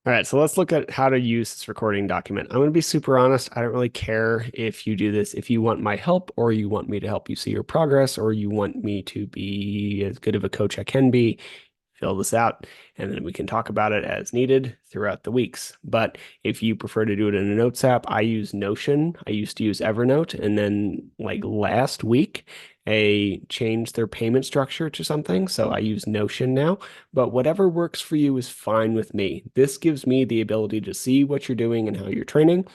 All right, so let's look at how to use this recording document. I'm going to be super honest. I don't really care if you do this, if you want my help or you want me to help you see your progress or you want me to be as good of a coach I can be. Fill this out and then we can talk about it as needed throughout the weeks. But if you prefer to do it in a notes app, I use Notion. I used to use Evernote, and then like last week, a changed their payment structure to something. So I use Notion now, but whatever works for you is fine with me. This gives me the ability to see what you're doing and how you're training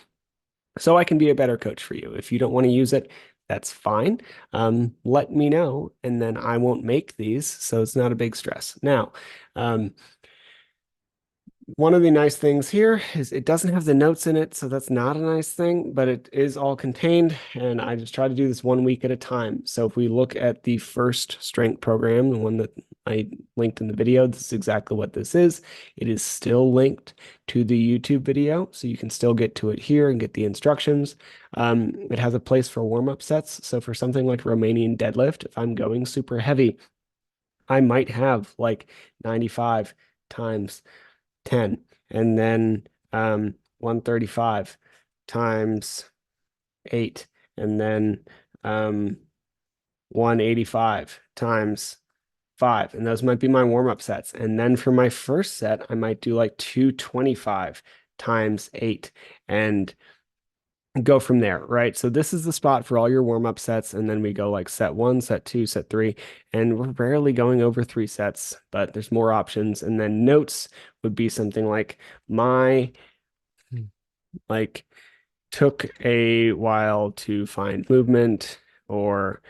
so I can be a better coach for you. If you don't want to use it, that's fine. Let me know, and then I won't make these, so it's not a big stress. Now, um, one of the nice things here is it doesn't have the notes in it, so that's not a nice thing, but it is all contained, and I just try to do this 1 week at a time. So if we look at the first strength program, the one that I linked in the video, this is exactly what this is. It is still linked to the YouTube video, so you can still get to it here and get the instructions. It has a place for warm-up sets. So for something like Romanian deadlift, if I'm going super heavy, I might have like 95 times 10, and then 135 times 8, and then 185 times 5. And those might be my warm-up sets. And then for my first set, I might do like 225 times 8 and go from there, right? So this is the spot for all your warm-up sets, and then we go like set 1, set 2, set 3, and we're rarely going over 3 sets, but there's more options. And then notes would be something like my like took a while to find movement, or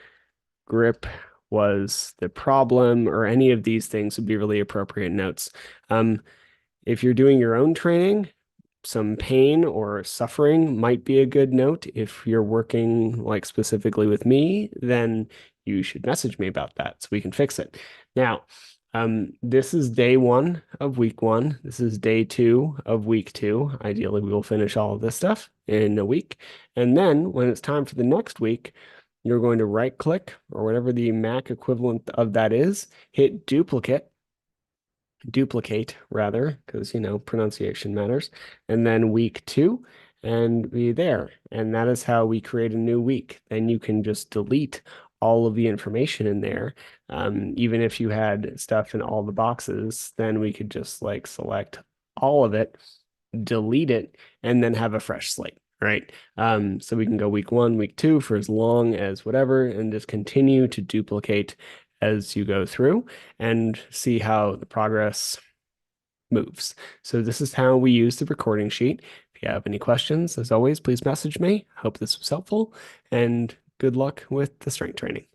grip was the problem, or any of these things would be really appropriate notes. If you're doing your own training, some pain or suffering might be a good note. If you're working like specifically with me, then you should message me about that so we can fix it. Now, this is day 1 of week 1. This is day 2 of week 2. Ideally, we will finish all of this stuff in a week. And then when it's time for the next week, you're going to right click, or whatever the Mac equivalent of that is, hit duplicate rather, because pronunciation matters, and then week 2 and be there. And that is how we create a new week. Then you can just delete all of the information in there. Even if you had stuff in all the boxes, then we could just like select all of it, delete it, and then have a fresh slate. Right. So we can go week 1, week 2 for as long as whatever, and just continue to duplicate as you go through and see how the progress moves. So this is how we use the recording sheet. If you have any questions, as always, please message me. Hope this was helpful, and good luck with the strength training.